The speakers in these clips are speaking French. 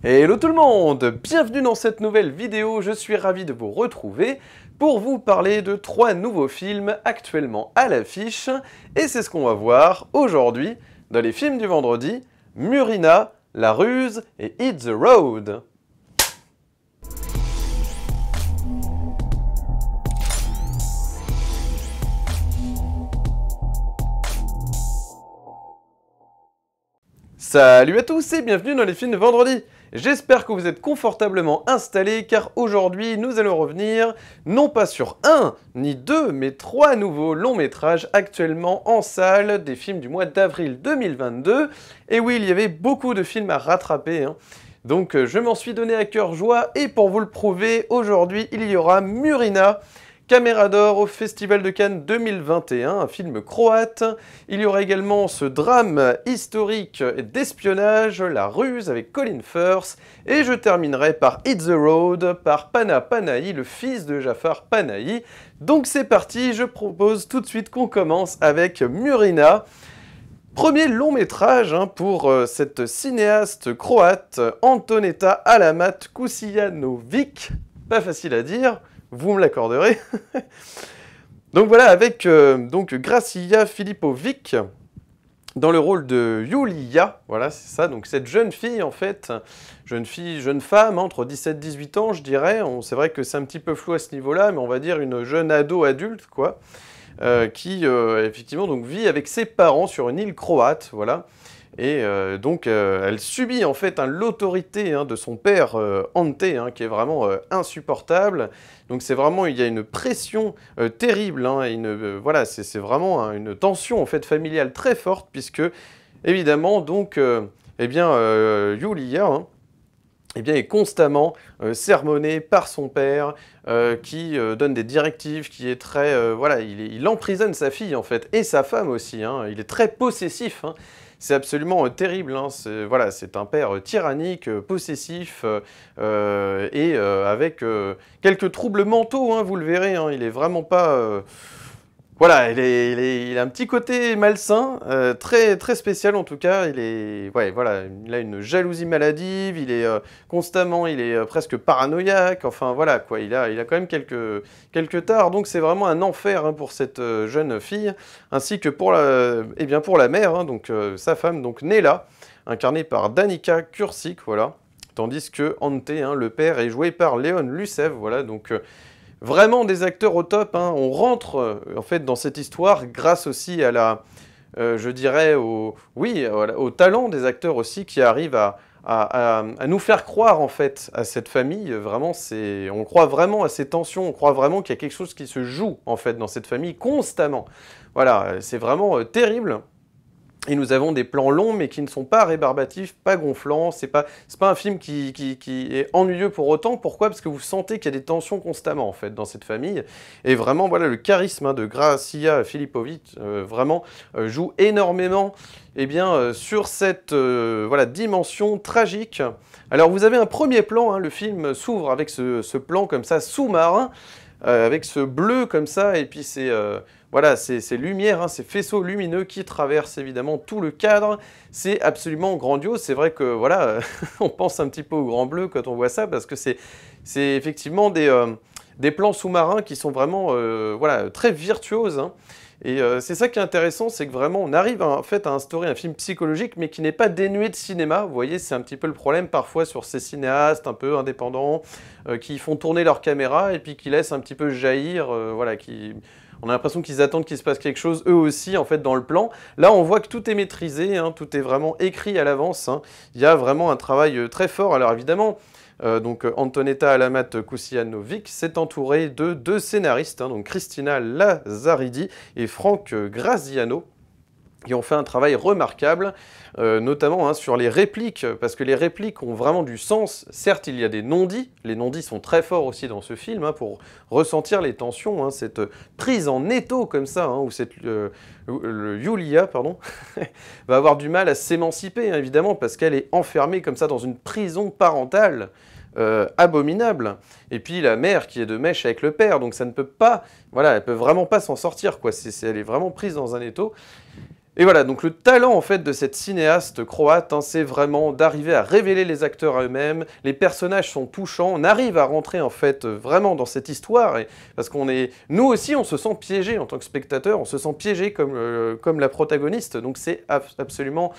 Hello tout le monde, bienvenue dans cette nouvelle vidéo, je suis ravi de vous retrouver pour vous parler de 3 nouveaux films actuellement à l'affiche, et c'est ce qu'on va voir aujourd'hui dans les films du vendredi, Murina, La Ruse et Hit the Road. Salut à tous et bienvenue dans les films de vendredi. J'espère que vous êtes confortablement installés car aujourd'hui nous allons revenir non pas sur 1 ni 2 mais 3 nouveaux longs métrages actuellement en salle, des films du mois d'avril 2022. Et oui, il y avait beaucoup de films à rattraper, hein. Donc je m'en suis donné à cœur joie et pour vous le prouver, aujourd'hui il y aura Murina, Caméra d'or au Festival de Cannes 2021, un film croate. Il y aura également ce drame historique d'espionnage, La Ruse avec Colin Firth. Et je terminerai par Hit the Road, par Pana Panahi, le fils de Jafar Panahi. Donc c'est parti, je propose tout de suite qu'on commence avec Murina. Premier long métrage pour cette cinéaste croate, Antoneta Alamat Kusijanović. Pas facile à dire. Vous me l'accorderez. Donc voilà, avec Gracia Filipovic dans le rôle de Yulia, voilà, c'est ça, donc cette jeune fille en fait, jeune femme, entre 17 et 18 ans je dirais, c'est vrai que c'est un petit peu flou à ce niveau-là, mais on va dire une jeune ado-adulte, quoi, qui effectivement donc vit avec ses parents sur une île croate, voilà. Et elle subit en fait l'autorité de son père Ante, qui est vraiment insupportable. Donc c'est vraiment, il y a une pression terrible, voilà, c'est vraiment une tension en fait familiale très forte, puisque évidemment donc Yulia est constamment sermonné par son père, qui donne des directives, qui est très voilà, il emprisonne sa fille en fait et sa femme aussi, il est très possessif. C'est absolument terrible, voilà, c'est un père tyrannique, possessif, avec quelques troubles mentaux, vous le verrez, il est vraiment pas... voilà, il a un petit côté malsain, très, très spécial en tout cas, ouais, voilà, il a une jalousie maladive, il est constamment, il est presque paranoïaque, enfin voilà, quoi, il a quand même quelques tares, donc c'est vraiment un enfer pour cette jeune fille, ainsi que pour la mère, donc sa femme, donc Nela, incarnée par Danica Kurcic, voilà, tandis que Ante, le père, est joué par Leon Lusev, voilà, donc... Vraiment des acteurs au top, on rentre en fait dans cette histoire grâce aussi à la, je dirais, au talent des acteurs aussi qui arrivent à nous faire croire en fait à cette famille. Vraiment, on croit vraiment à ces tensions, on croit vraiment qu'il y a quelque chose qui se joue en fait dans cette famille constamment. Voilà, c'est vraiment terrible. Et nous avons des plans longs, mais qui ne sont pas rébarbatifs, pas gonflants. C'est pas un film qui est ennuyeux pour autant. Pourquoi? Parce que vous sentez qu'il y a des tensions constamment, en fait, dans cette famille. Et vraiment, voilà, le charisme de Gracia Filipovic, vraiment, joue énormément sur cette dimension tragique. Alors, vous avez un premier plan, le film s'ouvre avec ce plan comme ça, sous-marin, avec ce bleu comme ça, et puis c'est... voilà, ces lumières, ces faisceaux lumineux qui traversent évidemment tout le cadre. C'est absolument grandiose. C'est vrai que, voilà, on pense un petit peu au Grand Bleu quand on voit ça, parce que c'est effectivement des plans sous-marins qui sont vraiment voilà, très virtuoses. Et c'est ça qui est intéressant, c'est que vraiment on arrive en fait à instaurer un film psychologique, mais qui n'est pas dénué de cinéma. Vous voyez, c'est un petit peu le problème parfois sur ces cinéastes un peu indépendants, qui font tourner leur caméra et puis qui laissent un petit peu jaillir, voilà, on a l'impression qu'ils attendent qu'il se passe quelque chose, eux aussi, en fait, dans le plan. Là, on voit que tout est maîtrisé, tout est vraiment écrit à l'avance. Il y a vraiment un travail très fort. Alors, évidemment, Antoneta Alamat Kusijanović s'est entouré de 2 scénaristes, donc Cristina Lazaridi et Frank Graziano, qui ont fait un travail remarquable, notamment sur les répliques, parce que les répliques ont vraiment du sens. Certes, il y a des non-dits, les non-dits sont très forts aussi dans ce film, pour ressentir les tensions, cette prise en étau comme ça, où Yulia, pardon, va avoir du mal à s'émanciper, évidemment, parce qu'elle est enfermée comme ça dans une prison parentale, abominable. Et puis la mère qui est de mèche avec le père, donc ça ne peut pas, voilà, elle peut vraiment pas s'en sortir, quoi. Elle est vraiment prise dans un étau. Et voilà, donc le talent en fait de cette cinéaste croate, hein, c'est vraiment d'arriver à révéler les acteurs à eux-mêmes, les personnages sont touchants, on arrive à rentrer en fait vraiment dans cette histoire, parce qu'on est, nous aussi on se sent piégé en tant que spectateur, on se sent piégé comme la protagoniste, donc c'est absolument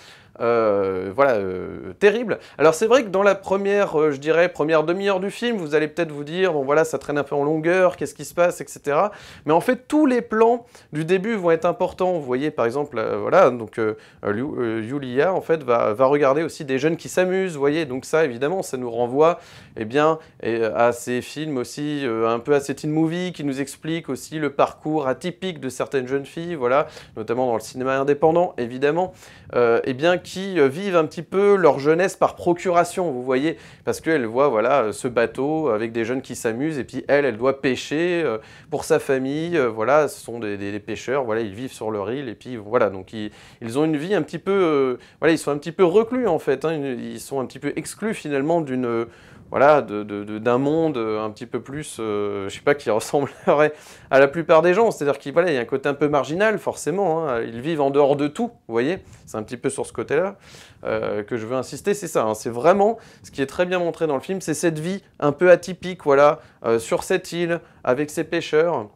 terrible. Alors c'est vrai que dans la première, je dirais, première demi-heure du film, vous allez peut-être vous dire, bon voilà, ça traîne un peu en longueur, qu'est-ce qui se passe, etc. Mais en fait, tous les plans du début vont être importants. Vous voyez, par exemple, voilà, donc Yulia, en fait, va regarder aussi des jeunes qui s'amusent, vous voyez. Donc ça, évidemment, ça nous renvoie, eh bien, à ces films aussi, un peu à ces teen movies qui nous expliquent aussi le parcours atypique de certaines jeunes filles, voilà, notamment dans le cinéma indépendant, évidemment, eh bien, qui vivent un petit peu leur jeunesse par procuration, vous voyez, parce qu'elle voit, voilà, ce bateau avec des jeunes qui s'amusent, et puis elle doit pêcher pour sa famille, voilà, ce sont des pêcheurs, voilà, ils vivent sur leur île, et puis voilà, donc ils ont une vie un petit peu, voilà, ils sont un petit peu reclus en fait, hein, ils sont un petit peu exclus finalement d'une... voilà, d'un monde un petit peu plus, je sais pas, qui ressemblerait à la plupart des gens. C'est-à-dire qu'il voilà, y a un côté un peu marginal, forcément. Hein. Ils vivent en dehors de tout, vous voyez. C'est un petit peu sur ce côté-là que je veux insister, c'est ça. Hein. C'est vraiment, ce qui est très bien montré dans le film, c'est cette vie un peu atypique, voilà, sur cette île, avec ces pêcheurs.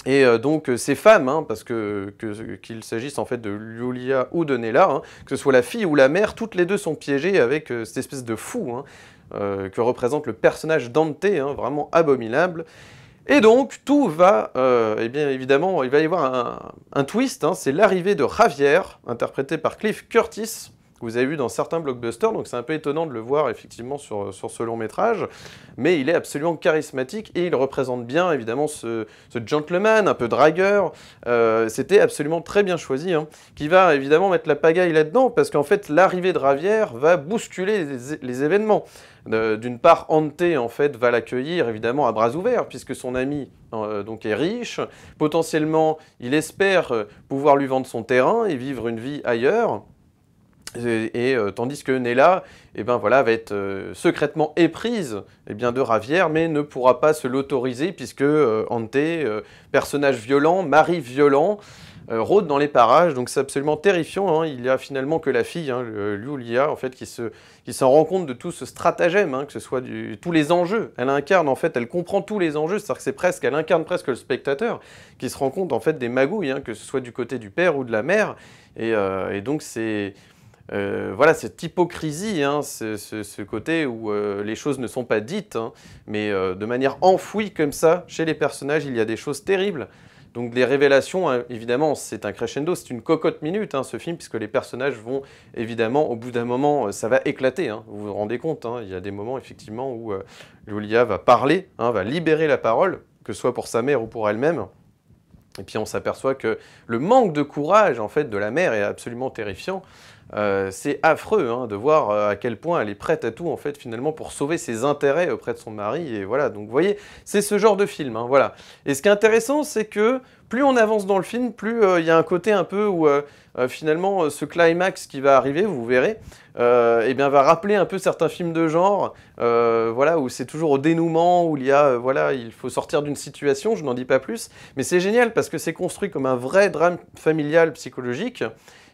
Et donc ces femmes, hein, parce qu'il s'agisse en fait de Yulia ou de Nella, hein, que ce soit la fille ou la mère, toutes les deux sont piégées avec cette espèce de fou, hein, que représente le personnage Dante, hein, vraiment abominable. Et donc, tout va, eh bien évidemment, il va y avoir un twist, hein, c'est l'arrivée de Javier, interprété par Cliff Curtis, que vous avez vu dans certains blockbusters, donc c'est un peu étonnant de le voir effectivement sur ce long métrage, mais il est absolument charismatique et il représente bien évidemment ce gentleman, un peu dragueur, c'était absolument très bien choisi, hein, qui va évidemment mettre la pagaille là-dedans, parce qu'en fait l'arrivée de Javier va bousculer les événements. D'une part, Ante en fait va l'accueillir évidemment à bras ouverts puisque son ami donc est riche. Potentiellement, il espère pouvoir lui vendre son terrain et vivre une vie ailleurs. Tandis que Nella, eh ben, voilà, va être secrètement éprise eh bien, de Javier, mais ne pourra pas se l'autoriser puisque Ante, personnage violent, mari violent, rôde dans les parages, donc c'est absolument terrifiant. Hein. Il n'y a finalement que la fille, hein, Yulia, en fait, qui s'en rend compte de tout ce stratagème, hein, que ce soit tous les enjeux. Elle incarne, en fait, elle comprend tous les enjeux, c'est-à-dire que elle incarne presque le spectateur, qui se rend compte, en fait, des magouilles, hein, que ce soit du côté du père ou de la mère. Et donc, c'est... voilà, cette hypocrisie, hein, ce côté où les choses ne sont pas dites, hein, mais de manière enfouie comme ça, chez les personnages, il y a des choses terribles. Donc les révélations, hein, évidemment, c'est un crescendo, c'est une cocotte minute, hein, ce film, puisque les personnages vont, évidemment, au bout d'un moment, ça va éclater, hein, vous vous rendez compte, hein, il y a des moments, effectivement, où Yulia va parler, hein, va libérer la parole, que ce soit pour sa mère ou pour elle-même. Et puis on s'aperçoit que le manque de courage, en fait, de la mère est absolument terrifiant. C'est affreux hein, de voir à quel point elle est prête à tout en fait finalement pour sauver ses intérêts auprès de son mari et voilà donc vous voyez c'est ce genre de film hein, voilà et ce qui est intéressant c'est que plus on avance dans le film plus il y a un côté un peu où finalement ce climax qui va arriver vous verrez eh bien va rappeler un peu certains films de genre voilà où c'est toujours au dénouement où il y a voilà il faut sortir d'une situation je n'en dis pas plus mais c'est génial parce que c'est construit comme un vrai drame familial psychologique.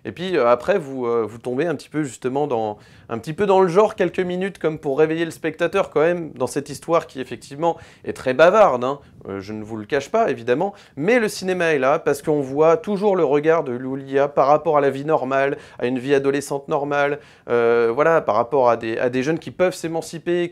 Et puis après, vous tombez un petit peu justement dans le genre quelques minutes comme pour réveiller le spectateur quand même dans cette histoire qui effectivement est très bavarde, hein. Je ne vous le cache pas évidemment, mais le cinéma est là parce qu'on voit toujours le regard de Yulia par rapport à la vie normale, à une vie adolescente normale, voilà, par rapport à des jeunes qui peuvent s'émanciper,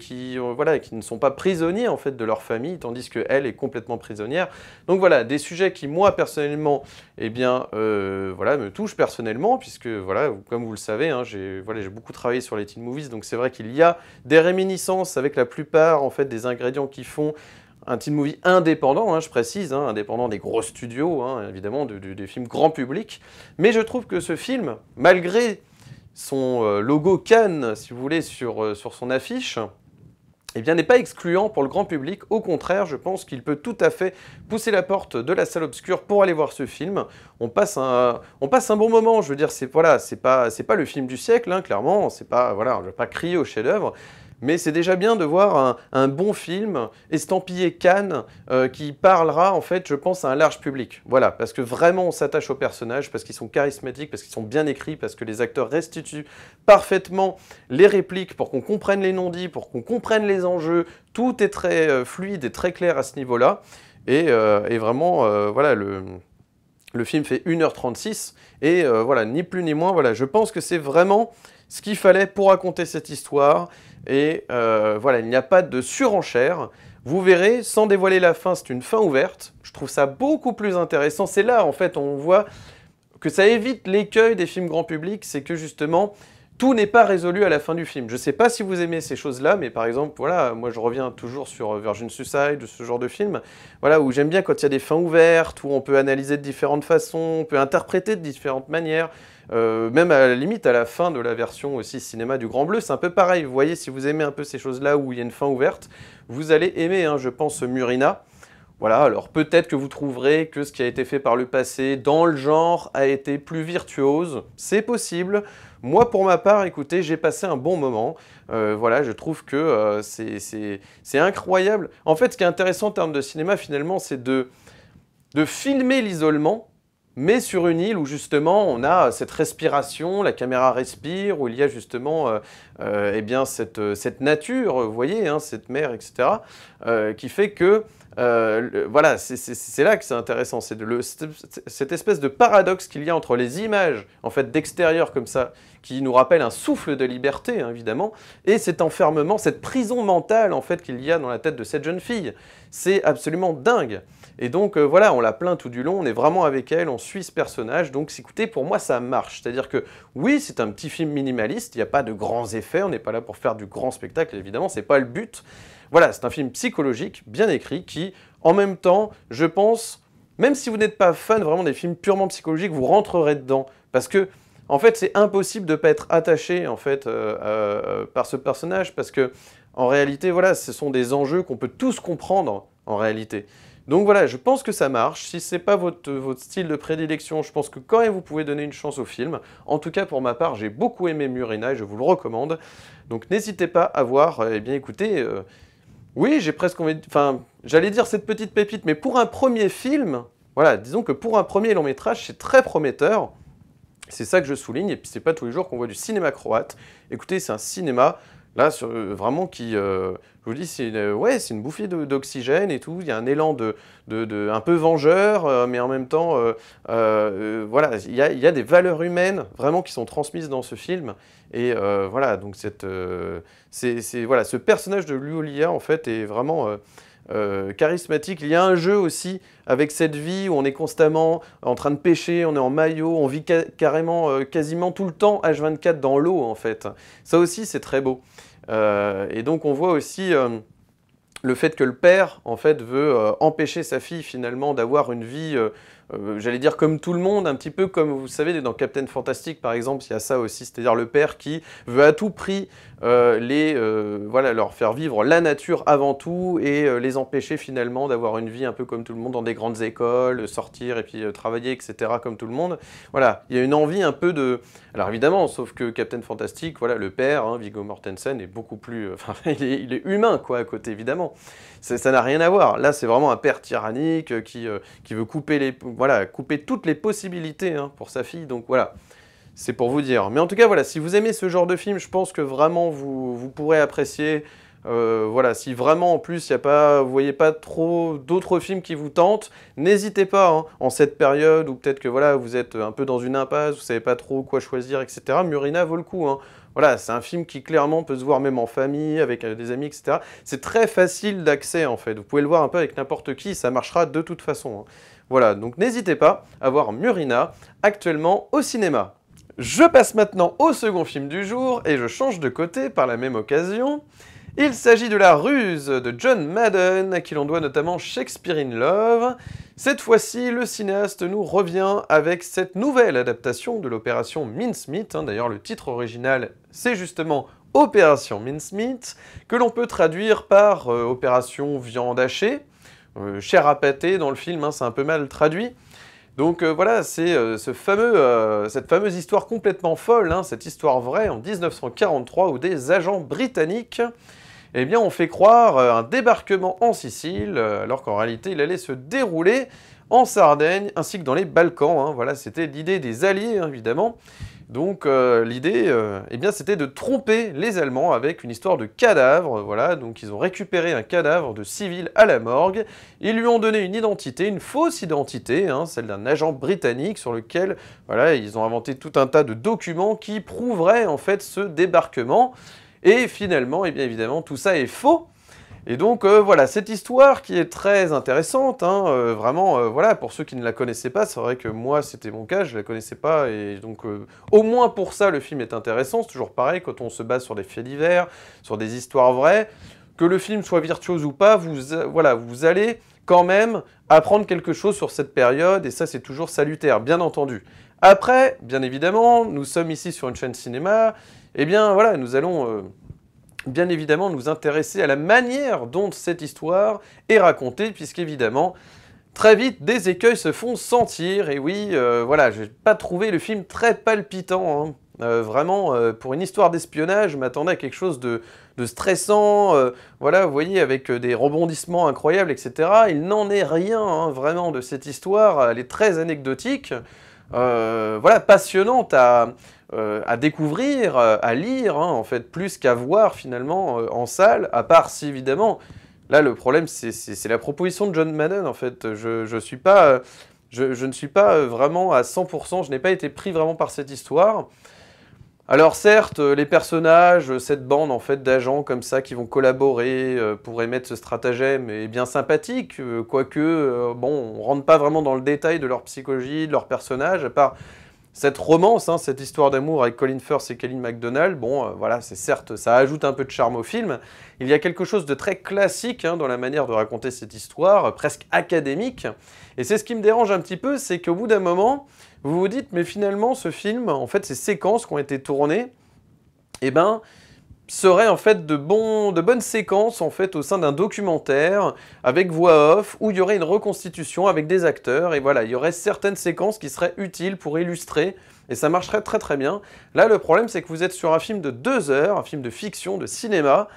voilà, qui ne sont pas prisonniers en fait de leur famille, tandis qu'elle est complètement prisonnière. Donc voilà, des sujets qui moi personnellement, eh bien, voilà, me touchent personnellement, puisque voilà, comme vous le savez, hein, j'ai beaucoup travaillé sur les teen movies, donc c'est vrai qu'il y a des réminiscences avec la plupart en fait des ingrédients qui font un teen movie indépendant, hein, je précise, hein, indépendant des gros studios, hein, évidemment, des films grand public. Mais je trouve que ce film, malgré son logo Cannes, si vous voulez, sur son affiche, eh bien, n'est pas excluant pour le grand public. Au contraire, je pense qu'il peut tout à fait pousser la porte de la salle obscure pour aller voir ce film. On passe un bon moment. Je veux dire, c'est pas le film du siècle, hein, clairement. C'est pas, voilà, je vais pas crier au chef-d'œuvre. mais c'est déjà bien de voir un bon film estampillé Cannes qui parlera, en fait, je pense, à un large public. Voilà, parce que vraiment, on s'attache aux personnages, parce qu'ils sont charismatiques, parce qu'ils sont bien écrits, parce que les acteurs restituent parfaitement les répliques pour qu'on comprenne les non-dits, pour qu'on comprenne les enjeux. Tout est très fluide et très clair à ce niveau-là. Et vraiment, voilà, le film fait 1h36, et voilà, ni plus ni moins, voilà, je pense que c'est vraiment ce qu'il fallait pour raconter cette histoire, et voilà, il n'y a pas de surenchère. Vous verrez, sans dévoiler la fin, c'est une fin ouverte, je trouve ça beaucoup plus intéressant, c'est là, en fait, on voit que ça évite l'écueil des films grand public, c'est que justement, tout n'est pas résolu à la fin du film. Je ne sais pas si vous aimez ces choses-là, mais par exemple, voilà, moi je reviens toujours sur Virgin Suicide, ce genre de film, voilà, où j'aime bien quand il y a des fins ouvertes, où on peut analyser de différentes façons, on peut interpréter de différentes manières, même à la limite à la fin de la version aussi cinéma du Grand Bleu, c'est un peu pareil. Vous voyez, si vous aimez un peu ces choses-là où il y a une fin ouverte, vous allez aimer, hein, je pense, Murina. Voilà, alors peut-être que vous trouverez que ce qui a été fait par le passé dans le genre a été plus virtuose, c'est possible. Moi, pour ma part, écoutez, j'ai passé un bon moment. Voilà, je trouve que c'est incroyable. En fait, ce qui est intéressant en termes de cinéma, finalement, c'est de filmer l'isolement, mais sur une île où justement on a cette respiration, la caméra respire, où il y a justement eh bien cette nature, vous voyez, hein, cette mer, etc., qui fait que voilà, c'est là que c'est intéressant, c'est cette espèce de paradoxe qu'il y a entre les images en fait d'extérieur comme ça, qui nous rappellent un souffle de liberté, hein, évidemment, et cet enfermement, cette prison mentale en fait qu'il y a dans la tête de cette jeune fille. C'est absolument dingue. Et donc voilà, on la plaint tout du long, on est vraiment avec elle, on suit ce personnage, donc écoutez, pour moi ça marche. C'est-à-dire que oui, c'est un petit film minimaliste, il n'y a pas de grands effets, on n'est pas là pour faire du grand spectacle, évidemment, c'est pas le but. Voilà, c'est un film psychologique, bien écrit, qui, en même temps, je pense, même si vous n'êtes pas fan vraiment des films purement psychologiques, vous rentrerez dedans. Parce que, en fait, c'est impossible de ne pas être attaché, en fait, par ce personnage, parce que, en réalité, voilà, ce sont des enjeux qu'on peut tous comprendre, en réalité. Donc voilà, je pense que ça marche. Si ce n'est pas votre style de prédilection, je pense que quand même vous pouvez donner une chance au film. En tout cas, pour ma part, j'ai beaucoup aimé Murina et je vous le recommande. Donc n'hésitez pas à voir, eh bien écoutez, oui, j'ai presque envie de... Enfin, j'allais dire cette petite pépite, mais pour un premier film, voilà, disons que pour un premier long métrage, c'est très prometteur. C'est ça que je souligne, et puis c'est pas tous les jours qu'on voit du cinéma croate. Écoutez, c'est un cinéma, là, vraiment qui... je vous dis, c'est ouais, une bouffée d'oxygène et tout. Il y a un élan un peu vengeur, mais en même temps, voilà, il y a des valeurs humaines vraiment qui sont transmises dans ce film. Et voilà, donc voilà, ce personnage de Luolia, en fait, est vraiment charismatique. Il y a un jeu aussi avec cette vie où on est constamment en train de pêcher, on est en maillot, on vit carrément, quasiment tout le temps H24 dans l'eau, en fait. Ça aussi, c'est très beau. Et donc on voit aussi le fait que le père en fait veut empêcher sa fille finalement d'avoir une vie, j'allais dire comme tout le monde, un petit peu comme vous savez dans Captain Fantastic par exemple, il y a ça aussi, c'est-à-dire le père qui veut à tout prix voilà, leur faire vivre la nature avant tout et les empêcher finalement d'avoir une vie un peu comme tout le monde dans des grandes écoles, sortir et puis travailler, etc. comme tout le monde. Voilà, il y a une envie un peu de... Alors évidemment, sauf que Captain Fantastic, voilà, le père, hein, Viggo Mortensen, est beaucoup plus... Enfin, il est humain, quoi, à côté, évidemment. Ça n'a rien à voir. Là, c'est vraiment un père tyrannique qui veut couper, voilà, couper toutes les possibilités hein, pour sa fille, donc voilà. C'est pour vous dire. Mais en tout cas, voilà, si vous aimez ce genre de film, je pense que vraiment vous pourrez apprécier. Voilà, si vraiment en plus vous voyez pas trop d'autres films qui vous tentent, n'hésitez pas hein, en cette période où peut-être que voilà, vous êtes un peu dans une impasse, vous savez pas trop quoi choisir, etc. Murina vaut le coup. Hein. Voilà, c'est un film qui clairement peut se voir même en famille, avec des amis, etc. C'est très facile d'accès en fait. Vous pouvez le voir un peu avec n'importe qui, ça marchera de toute façon. Hein. Voilà, donc n'hésitez pas à voir Murina actuellement au cinéma. Je passe maintenant au second film du jour et je change de côté par la même occasion. Il s'agit de La Ruse de John Madden, à qui l'on doit notamment Shakespeare in Love. Cette fois-ci, le cinéaste nous revient avec cette nouvelle adaptation de l'opération Mincemeat. D'ailleurs, le titre original, c'est justement Opération Mincemeat, que l'on peut traduire par Opération Viande hachée. Chair à pâté dans le film, c'est un peu mal traduit. Donc voilà, c'est cette fameuse histoire complètement folle, hein, cette histoire vraie en 1943 où des agents britanniques eh bien, ont fait croire un débarquement en Sicile, alors qu'en réalité il allait se dérouler en Sardaigne ainsi que dans les Balkans. Hein. Voilà, c'était l'idée des Alliés, hein, évidemment. Donc l'idée, eh bien, c'était de tromper les Allemands avec une histoire de cadavre. Voilà, donc ils ont récupéré un cadavre de civil à la morgue. Ils lui ont donné une identité, une fausse identité, hein, celle d'un agent britannique sur lequel, voilà, ils ont inventé tout un tas de documents qui prouveraient en fait ce débarquement. Et finalement, eh bien évidemment, tout ça est faux. Et donc voilà, cette histoire qui est très intéressante, hein, vraiment, voilà, pour ceux qui ne la connaissaient pas, c'est vrai que moi c'était mon cas, je la connaissais pas, et donc au moins pour ça le film est intéressant, c'est toujours pareil, quand on se base sur des faits divers, sur des histoires vraies, que le film soit virtuose ou pas, voilà, vous allez quand même apprendre quelque chose sur cette période, et ça c'est toujours salutaire, bien entendu. Après, bien évidemment, nous sommes ici sur une chaîne cinéma, et bien voilà, nous allons bien évidemment nous intéresser à la manière dont cette histoire est racontée, puisqu'évidemment, très vite, des écueils se font sentir, et oui, voilà, je n'ai pas trouvé le film très palpitant, hein. Vraiment, pour une histoire d'espionnage, je m'attendais à quelque chose de stressant, voilà, vous voyez, avec des rebondissements incroyables, etc. Il n'en est rien, hein, vraiment, de cette histoire, elle est très anecdotique, voilà, passionnante à découvrir, à lire, hein, en fait, plus qu'à voir finalement en salle, à part si évidemment, là le problème c'est la proposition de John Madden en fait, je suis pas, je ne suis pas vraiment à 100%, je n'ai pas été pris vraiment par cette histoire. Alors certes, les personnages, cette bande en fait d'agents comme ça qui vont collaborer pour émettre ce stratagème est bien sympathique, quoique, bon, on rentre pas vraiment dans le détail de leur psychologie, de leurs personnages, à part cette romance, hein, cette histoire d'amour avec Colin Firth et Kelly MacDonald, bon, voilà, c'est certes, ça ajoute un peu de charme au film. Il y a quelque chose de très classique hein, dans la manière de raconter cette histoire, presque académique. Et c'est ce qui me dérange un petit peu, c'est qu'au bout d'un moment, vous vous dites, mais finalement, ce film, en fait, ces séquences qui ont été tournées, eh ben, seraient en fait de bonnes séquences en fait au sein d'un documentaire avec voix off où il y aurait une reconstitution avec des acteurs et voilà, il y aurait certaines séquences qui seraient utiles pour illustrer et ça marcherait très très bien. Là le problème c'est que vous êtes sur un film de 2 heures, un film de fiction, de cinéma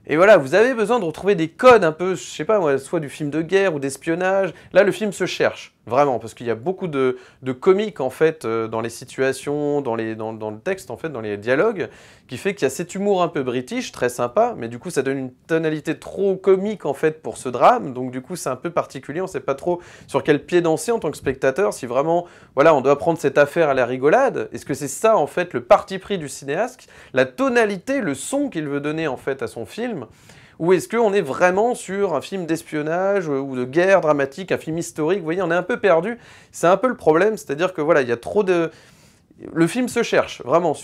et voilà, vous avez besoin de retrouver des codes un peu, je sais pas moi, soit du film de guerre ou d'espionnage. Là, le film se cherche, vraiment, parce qu'il y a beaucoup de comiques, en fait, dans les situations, dans le texte, en fait, dans les dialogues, qui fait qu'il y a cet humour un peu british, très sympa, mais du coup, ça donne une tonalité trop comique, en fait, pour ce drame, donc du coup, c'est un peu particulier, on sait pas trop sur quel pied danser en tant que spectateur, si vraiment, voilà, on doit prendre cette affaire à la rigolade. Est-ce que c'est ça, en fait, le parti pris du cinéaste, la tonalité, le son qu'il veut donner, en fait, à son film? Ou est-ce qu'on est vraiment sur un film d'espionnage ou de guerre dramatique, un film historique? Vous voyez, on est un peu perdu. C'est un peu le problème, c'est-à-dire que voilà, il y a trop de... Le film se cherche, vraiment,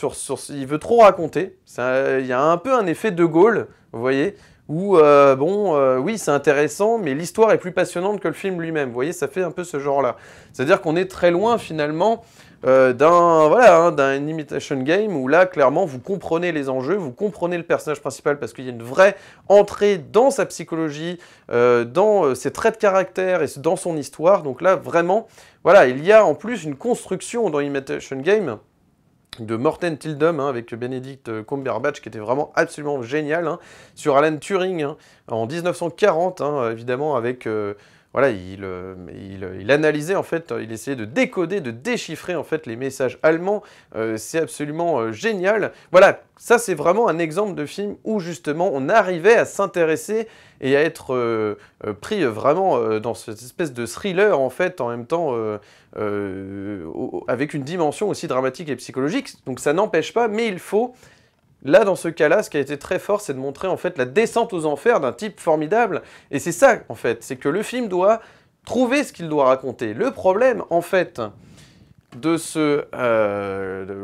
il veut trop raconter. Il y a un peu un effet de Gaulle, vous voyez, où, oui, c'est intéressant, mais l'histoire est plus passionnante que le film lui-même. Vous voyez, ça fait un peu ce genre-là. C'est-à-dire qu'on est très loin, finalement, d'un imitation game où là, clairement, vous comprenez les enjeux, vous comprenez le personnage principal parce qu'il y a une vraie entrée dans sa psychologie, dans ses traits de caractère et dans son histoire. Donc là, vraiment, voilà, il y a en plus une construction dans Imitation Game de Morten Tildum hein, avec Benedict Cumberbatch qui était vraiment absolument génial, hein, sur Alan Turing hein, en 1940, hein, évidemment avec... voilà, il analysait en fait, il essayait de décoder, de déchiffrer en fait les messages allemands. C'est absolument génial. Voilà, ça c'est vraiment un exemple de film où justement on arrivait à s'intéresser et à être pris vraiment dans cette espèce de thriller en fait, en même temps avec une dimension aussi dramatique et psychologique. Donc ça n'empêche pas, mais il faut... Là, dans ce cas-là, ce qui a été très fort, c'est de montrer en fait la descente aux enfers d'un type formidable. Et c'est ça, en fait, c'est que le film doit trouver ce qu'il doit raconter. Le problème, en fait, de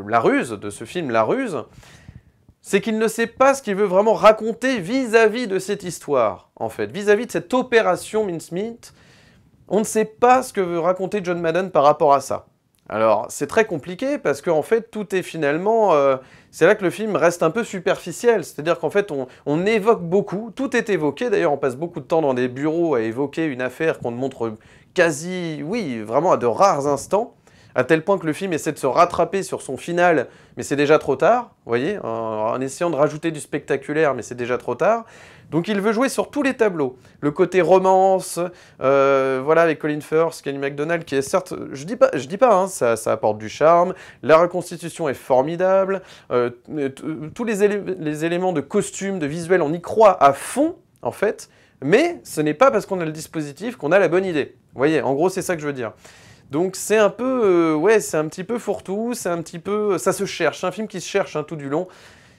La Ruse, de ce film La Ruse, c'est qu'il ne sait pas ce qu'il veut vraiment raconter vis-à-vis de cette histoire, en fait. Vis-à-vis de cette opération Mincemeat, on ne sait pas ce que veut raconter John Madden par rapport à ça. Alors, c'est très compliqué parce qu'en fait, tout est finalement... c'est là que le film reste un peu superficiel. C'est-à-dire qu'en fait, on évoque beaucoup, tout est évoqué. D'ailleurs, on passe beaucoup de temps dans des bureaux à évoquer une affaire qu'on ne montre quasi, oui, vraiment à de rares instants, à tel point que le film essaie de se rattraper sur son final, mais c'est déjà trop tard, vous voyez, en essayant de rajouter du spectaculaire, mais c'est déjà trop tard. Donc il veut jouer sur tous les tableaux. Le côté romance, voilà, avec Colin Firth, Kelly MacDonald, qui est certes, je dis pas, hein, ça apporte du charme, la reconstitution est formidable, tous les éléments de costume, de visuel, on y croit à fond, en fait, mais ce n'est pas parce qu'on a le dispositif qu'on a la bonne idée. Vous voyez, en gros, c'est ça que je veux dire. Donc c'est un peu, ouais, c'est un petit peu fourre-tout, c'est un petit peu, ça se cherche, c'est un film qui se cherche hein, tout du long.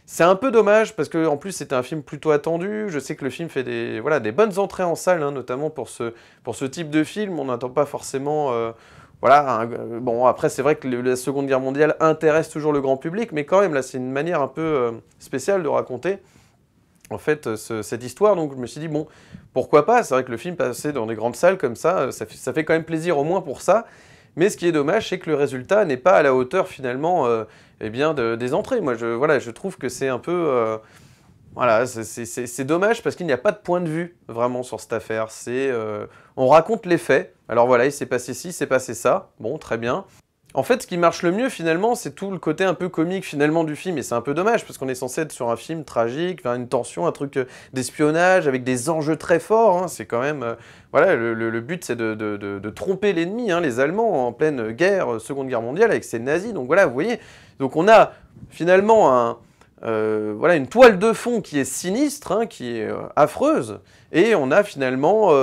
C'est un peu dommage parce que en plus c'était un film plutôt attendu. Je sais que le film fait des, voilà, des bonnes entrées en salle, hein, notamment pour ce type de film. On n'attend pas forcément, voilà. Bon après c'est vrai que la Seconde Guerre mondiale intéresse toujours le grand public, mais quand même là c'est une manière un peu spéciale de raconter en fait cette histoire. Donc je me suis dit bon, pourquoi pas. C'est vrai que le film passé dans des grandes salles comme ça fait quand même plaisir au moins pour ça. Mais ce qui est dommage, c'est que le résultat n'est pas à la hauteur finalement eh bien, des entrées. Moi, voilà, je trouve que c'est un peu... voilà, c'est dommage parce qu'il n'y a pas de point de vue vraiment sur cette affaire. On raconte les faits. Alors voilà, il s'est passé ci, il s'est passé ça. Bon, très bien. En fait, ce qui marche le mieux, finalement, c'est tout le côté un peu comique, finalement, du film. Et c'est un peu dommage, parce qu'on est censé être sur un film tragique, vers une tension, un truc d'espionnage, avec des enjeux très forts. Hein. C'est quand même... voilà, le but, c'est de tromper l'ennemi, hein, les Allemands, en pleine guerre, Seconde Guerre mondiale, avec ces nazis. Donc voilà, vous voyez. Donc on a, finalement, voilà, une toile de fond qui est sinistre, hein, qui est affreuse. Et on a, finalement...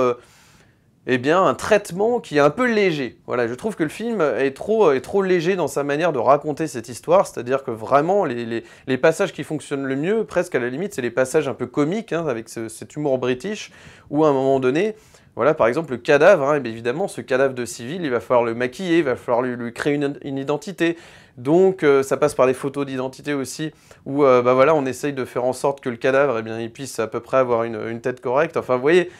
eh bien, un traitement qui est un peu léger. Voilà, je trouve que le film est trop léger dans sa manière de raconter cette histoire, c'est-à-dire que vraiment, les passages qui fonctionnent le mieux, presque à la limite, c'est les passages un peu comiques, hein, avec cet humour british, où à un moment donné, voilà, par exemple, le cadavre, hein, évidemment, ce cadavre de civil, il va falloir le maquiller, il va falloir lui créer une identité. Donc, ça passe par les photos d'identité aussi, où bah voilà, on essaye de faire en sorte que le cadavre, eh bien, il puisse à peu près avoir une tête correcte. Enfin, vous voyez,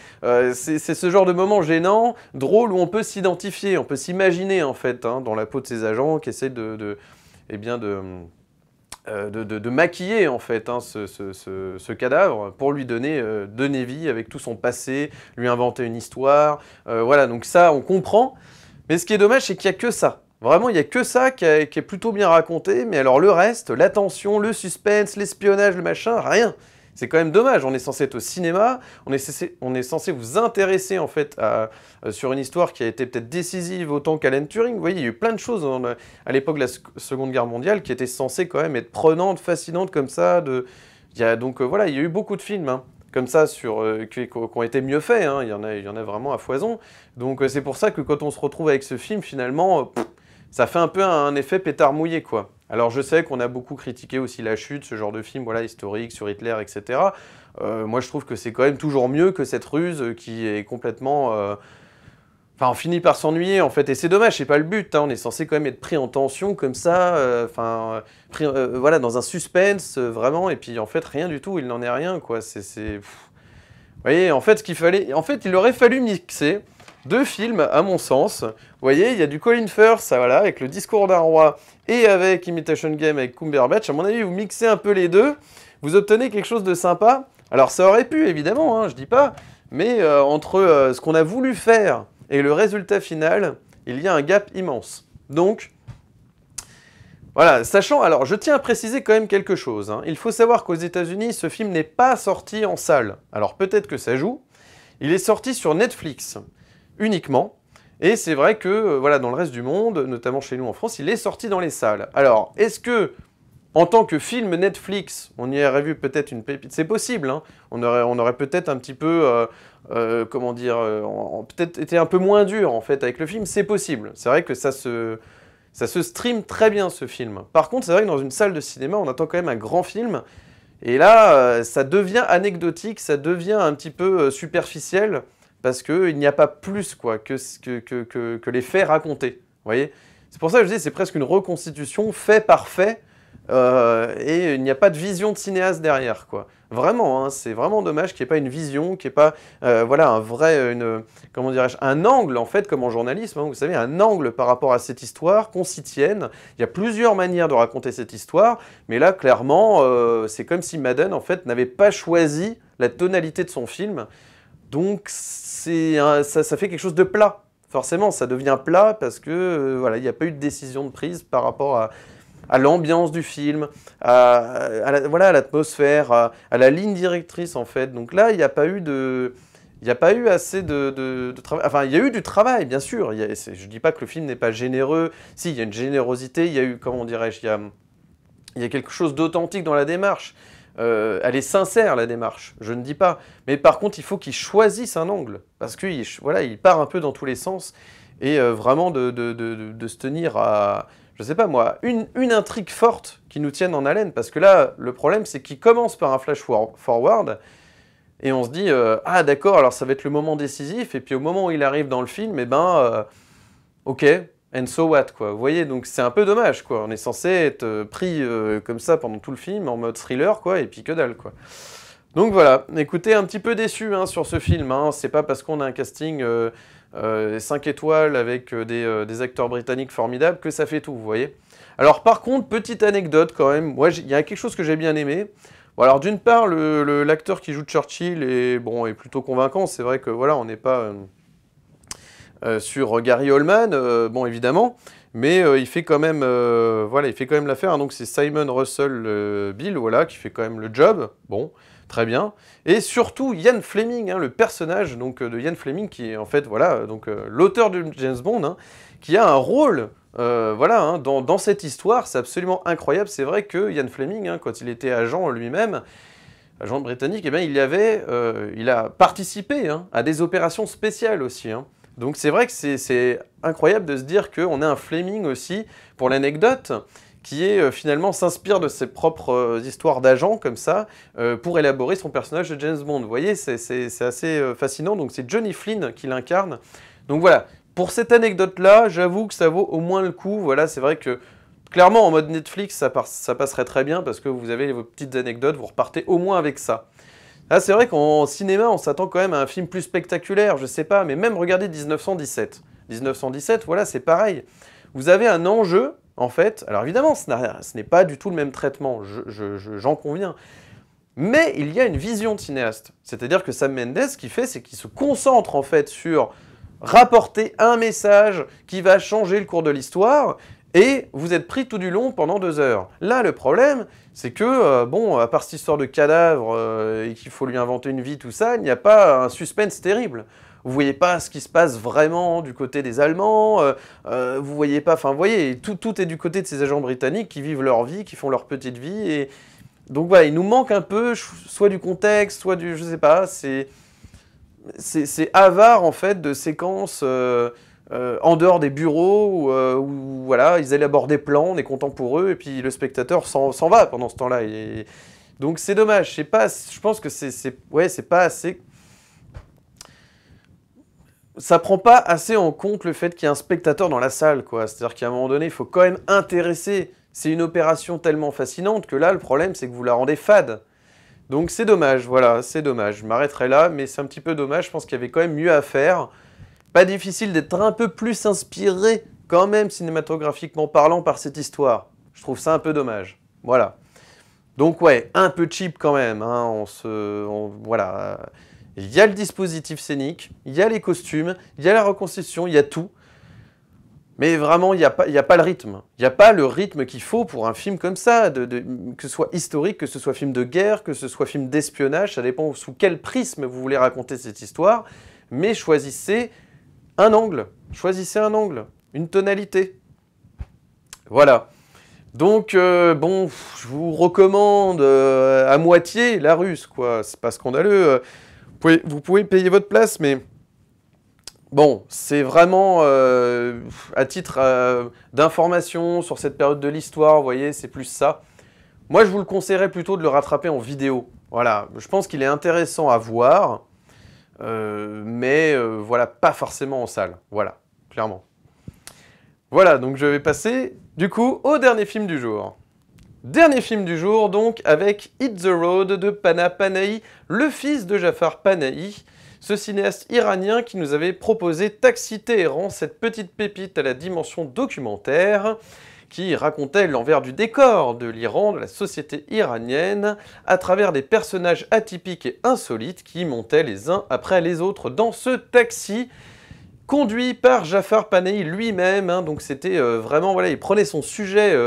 c'est ce genre de moment gênant, drôle, où on peut s'identifier, on peut s'imaginer, en fait, hein, dans la peau de ces agents qui essaient eh bien, de maquiller, en fait, hein, ce cadavre pour lui donner vie avec tout son passé, lui inventer une histoire. Voilà, donc ça, on comprend. Mais ce qui est dommage, c'est qu'il n'y a que ça. Vraiment, il n'y a que ça qui est plutôt bien raconté, mais alors le reste, l'attention, le suspense, l'espionnage, le machin, rien. C'est quand même dommage, on est censé être au cinéma, on est censé vous intéresser en fait sur une histoire qui a été peut-être décisive autant qu'Alan Turing. Vous voyez, il y a eu plein de choses à l'époque de la Seconde Guerre mondiale qui étaient censées quand même être prenantes, fascinantes comme ça. Donc voilà, il y a eu beaucoup de films hein, comme ça qui ont été mieux faits, hein. Il y en a vraiment à foison. Donc c'est pour ça que quand on se retrouve avec ce film, finalement... ça fait un peu un effet pétard mouillé, quoi. Alors je sais qu'on a beaucoup critiqué aussi La Chute, ce genre de film voilà, historique sur Hitler, etc. Moi je trouve que c'est quand même toujours mieux que cette ruse qui est complètement... Enfin, on finit par s'ennuyer, en fait, et c'est dommage, c'est pas le but, hein. On est censé quand même être pris en tension, comme ça, voilà, dans un suspense, vraiment, et puis en fait, rien du tout, il n'en est rien, quoi. Vous voyez, en fait, il aurait fallu mixer deux films, à mon sens. Vous voyez, il y a du Colin Firth, ça, voilà, avec Le Discours d'un roi, et avec Imitation Game, avec Cumberbatch. À mon avis, vous mixez un peu les deux, vous obtenez quelque chose de sympa. Alors, ça aurait pu, évidemment, hein, je dis pas, mais entre ce qu'on a voulu faire et le résultat final, il y a un gap immense. Donc, voilà, sachant, alors je tiens à préciser quand même quelque chose, hein. Il faut savoir qu'aux États-Unis, ce film n'est pas sorti en salle. Alors peut-être que ça joue, il est sorti sur Netflix uniquement, et c'est vrai que voilà, dans le reste du monde, notamment chez nous en France, il est sorti dans les salles. Alors, est-ce que, en tant que film Netflix, on y aurait vu peut-être une pépite? C'est possible, hein. On aurait peut-être un petit peu, comment dire, peut-être été un peu moins dur en fait avec le film, c'est possible. C'est vrai que ça se stream très bien ce film. Par contre, c'est vrai que dans une salle de cinéma, on attend quand même un grand film, et là, ça devient anecdotique, ça devient un petit peu superficiel, parce qu'il n'y a pas plus quoi, que les faits racontés. Vous voyez? C'est pour ça que je dis c'est presque une reconstitution fait par fait, et il n'y a pas de vision de cinéaste derrière, quoi. Vraiment, hein, c'est vraiment dommage qu'il n'y ait pas une vision, qu'il n'y ait pas voilà, un vrai, comment dirais-je, un angle, en fait, comme en journalisme, hein, vous savez, un angle par rapport à cette histoire, qu'on s'y tienne. Il y a plusieurs manières de raconter cette histoire, mais là, clairement, c'est comme si Madden, en fait, n'avait pas choisi la tonalité de son film. Donc, ça fait quelque chose de plat. Forcément, ça devient plat parce que voilà, il n'y a pas eu de décision de prise par rapport à l'ambiance du film, voilà, à l'atmosphère, à la ligne directrice en fait. Donc là, il n'y a pas eu assez de travail. Enfin, il y a eu du travail, bien sûr. Je ne dis pas que le film n'est pas généreux. Si, il y a une générosité, il y a eu, comment dirais-je, il y a quelque chose d'authentique dans la démarche. Elle est sincère, la démarche, je ne dis pas. Mais par contre, il faut qu'il choisisse un angle. Parce qu'il voilà, il part un peu dans tous les sens. Et vraiment de se tenir à, je sais pas moi, une intrigue forte qui nous tienne en haleine. Parce que là, le problème, c'est qu'il commence par un flash forward. Et on se dit, ah d'accord, alors ça va être le moment décisif. Et puis au moment où il arrive dans le film, eh ben, ok, and so what, quoi. Vous voyez, donc c'est un peu dommage, quoi. On est censé être pris comme ça pendant tout le film, en mode thriller, quoi, et puis que dalle, quoi. Donc voilà, écoutez, un petit peu déçu hein, sur ce film. Hein. C'est pas parce qu'on a un casting 5 étoiles avec des acteurs britanniques formidables que ça fait tout, vous voyez. Alors par contre, petite anecdote quand même, moi il y a quelque chose que j'ai bien aimé. Bon, alors d'une part, l'acteur qui joue Churchill est plutôt convaincant. C'est vrai que voilà, on n'est pas sur Gary Oldman, bon évidemment, mais il fait quand même, voilà, il fait quand même l'affaire. Hein. Donc c'est Simon Russell Bill, voilà, qui fait quand même le job. Bon, très bien. Et surtout Ian Fleming, hein, le personnage donc de Ian Fleming, qui est en fait voilà, donc l'auteur de James Bond, hein, qui a un rôle. Voilà, hein, dans cette histoire, c'est absolument incroyable. C'est vrai que Ian Fleming, hein, quand il était agent lui-même, agent britannique, eh bien, il a participé hein, à des opérations spéciales aussi. Hein. Donc c'est vrai que c'est incroyable de se dire qu'on a un Fleming aussi, pour l'anecdote, qui finalement s'inspire de ses propres histoires d'agents comme ça, pour élaborer son personnage de James Bond. Vous voyez, c'est assez fascinant. Donc c'est Johnny Flynn qui l'incarne. Donc voilà. Pour cette anecdote-là, j'avoue que ça vaut au moins le coup. Voilà, c'est vrai que, clairement, en mode Netflix, ça passerait très bien parce que vous avez vos petites anecdotes, vous repartez au moins avec ça. Là, c'est vrai qu'en cinéma, on s'attend quand même à un film plus spectaculaire, je sais pas, mais même regardez 1917. 1917, voilà, c'est pareil. Vous avez un enjeu, en fait. Alors évidemment, ce n'est pas du tout le même traitement, j'en conviens. Mais il y a une vision de cinéaste. C'est-à-dire que Sam Mendes, ce qu'il fait, c'est qu'il se concentre, en fait, sur rapporter un message qui va changer le cours de l'histoire, et vous êtes pris tout du long pendant 2 heures. Là, le problème, c'est que, bon, à part cette histoire de cadavre, et qu'il faut lui inventer une vie, tout ça, il n'y a pas un suspense terrible. Vous voyez pas ce qui se passe vraiment du côté des Allemands, vous voyez pas, enfin, vous voyez, tout est du côté de ces agents britanniques qui vivent leur vie, qui font leur petite vie, et donc voilà, il nous manque un peu, soit du contexte, soit du, je sais pas, c'est avare en fait de séquences en dehors des bureaux où voilà, ils élaborent des plans, on est content pour eux, et puis le spectateur s'en va pendant ce temps-là. Donc c'est dommage, je pense que c'est pas assez. Ça prend pas assez en compte le fait qu'il y a un spectateur dans la salle, quoi. C'est-à-dire qu'à un moment donné, il faut quand même intéresser. C'est une opération tellement fascinante que là, le problème, c'est que vous la rendez fade. Donc c'est dommage, voilà, c'est dommage. Je m'arrêterai là, mais c'est un petit peu dommage. Je pense qu'il y avait quand même mieux à faire. Pas difficile d'être un peu plus inspiré, quand même, cinématographiquement parlant, par cette histoire. Je trouve ça un peu dommage. Voilà. Donc ouais, un peu cheap quand même. Hein, voilà. Il y a le dispositif scénique, il y a les costumes, il y a la reconstitution, il y a tout. Mais vraiment, il n'y a pas le rythme. Il n'y a pas le rythme qu'il faut pour un film comme ça, que ce soit historique, que ce soit film de guerre, que ce soit film d'espionnage, ça dépend sous quel prisme vous voulez raconter cette histoire, mais choisissez un angle, une tonalité. Voilà. Donc, bon, je vous recommande à moitié la Russe, quoi. C'est pas scandaleux. Vous pouvez payer votre place, mais... Bon, c'est vraiment à titre d'information sur cette période de l'histoire, vous voyez, c'est plus ça. Moi, je vous le conseillerais plutôt de le rattraper en vidéo. Voilà, je pense qu'il est intéressant à voir, mais voilà, pas forcément en salle. Voilà, clairement. Voilà, donc je vais passer, du coup, au dernier film du jour. Dernier film du jour, donc, avec Hit the Road de Pana Panahi, le fils de Jafar Panahi, ce cinéaste iranien qui nous avait proposé Taxi Téhéran, cette petite pépite à la dimension documentaire, qui racontait l'envers du décor de l'Iran, de la société iranienne, à travers des personnages atypiques et insolites qui montaient les uns après les autres dans ce taxi. conduit par Jafar Panahi lui-même, hein, donc c'était vraiment, voilà, il prenait son sujet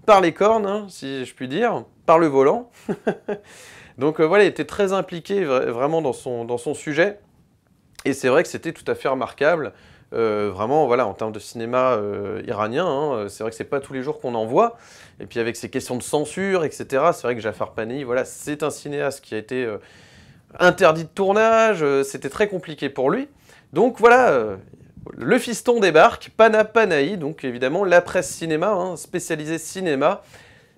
par les cornes, hein, si je puis dire, par le volant. Donc voilà, il était très impliqué vraiment dans son sujet, et c'est vrai que c'était tout à fait remarquable, vraiment, voilà, en termes de cinéma iranien, hein, c'est vrai que c'est pas tous les jours qu'on en voit, et puis avec ces questions de censure, etc., c'est vrai que Jafar Panahi, voilà, c'est un cinéaste qui a été interdit de tournage, c'était très compliqué pour lui. Donc voilà, le fiston débarque, Pana Panahi, donc évidemment la presse cinéma, hein, spécialisée cinéma,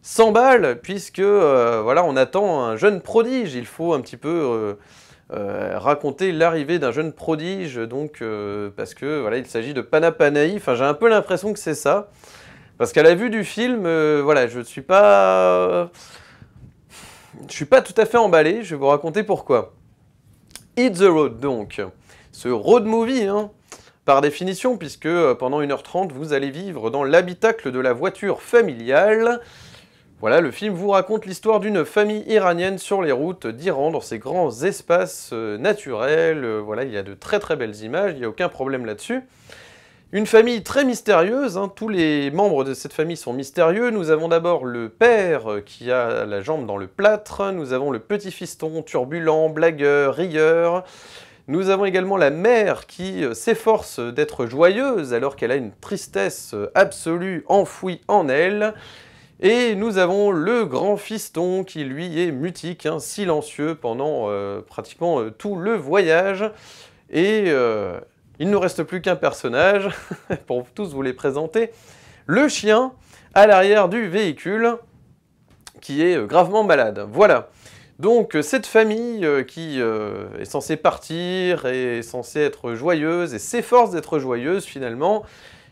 s'emballe, puisque voilà, on attend un jeune prodige, il faut un petit peu raconter l'arrivée d'un jeune prodige, donc parce que voilà, il s'agit de Pana Panahi, enfin j'ai un peu l'impression que c'est ça, parce qu'à la vue du film, voilà, je suis pas tout à fait emballé, je vais vous raconter pourquoi. Hit the Road, donc. Ce road movie, hein, par définition, puisque pendant 1h30, vous allez vivre dans l'habitacle de la voiture familiale. Voilà, le film vous raconte l'histoire d'une famille iranienne sur les routes d'Iran, dans ces grands espaces naturels. Voilà, il y a de très très belles images, il n'y a aucun problème là-dessus. Une famille très mystérieuse, hein, tous les membres de cette famille sont mystérieux. Nous avons d'abord le père qui a la jambe dans le plâtre, nous avons le petit fiston turbulent, blagueur, rieur. Nous avons également la mère qui s'efforce d'être joyeuse alors qu'elle a une tristesse absolue enfouie en elle. Et nous avons le grand fiston qui lui est mutique, hein, silencieux pendant pratiquement tout le voyage. Et il ne nous reste plus qu'un personnage, pour tous vous les présenter. Le chien à l'arrière du véhicule qui est gravement malade. Voilà. Donc cette famille qui est censée partir, est censée être joyeuse et s'efforce d'être joyeuse finalement,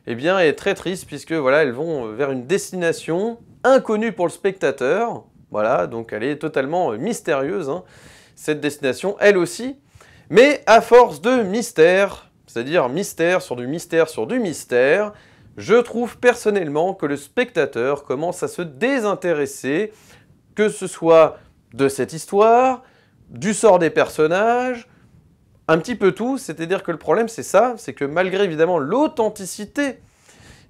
eh bien est très triste puisque voilà, elles vont vers une destination inconnue pour le spectateur. Voilà, donc elle est totalement mystérieuse, hein, cette destination, elle aussi. Mais à force de mystère, c'est-à-dire mystère sur du mystère sur du mystère, je trouve personnellement que le spectateur commence à se désintéresser, que ce soit de cette histoire, du sort des personnages, un petit peu tout, c'est-à-dire que le problème c'est ça, c'est que malgré évidemment l'authenticité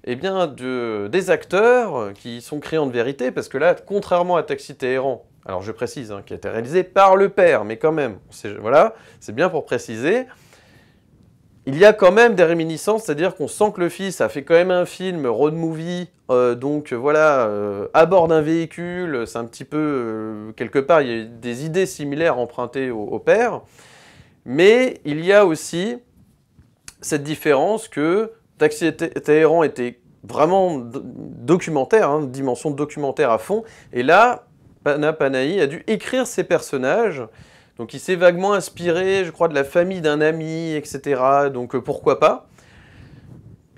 eh bien, des acteurs qui sont créants de vérité, parce que là, contrairement à Taxi Téhéran, alors je précise, hein, qui a été réalisé par le père, mais quand même, voilà, c'est bien pour préciser, il y a quand même des réminiscences, c'est-à-dire qu'on sent que le fils a fait quand même un film road movie, donc voilà, à bord d'un véhicule, c'est un petit peu, quelque part, il y a des idées similaires empruntées au père, mais il y a aussi cette différence que Taxi Téhéran était vraiment documentaire, hein, dimension documentaire à fond, et là, Pana Panahi a dû écrire ses personnages. Donc il s'est vaguement inspiré, je crois, de la famille d'un ami, etc. Donc pourquoi pas.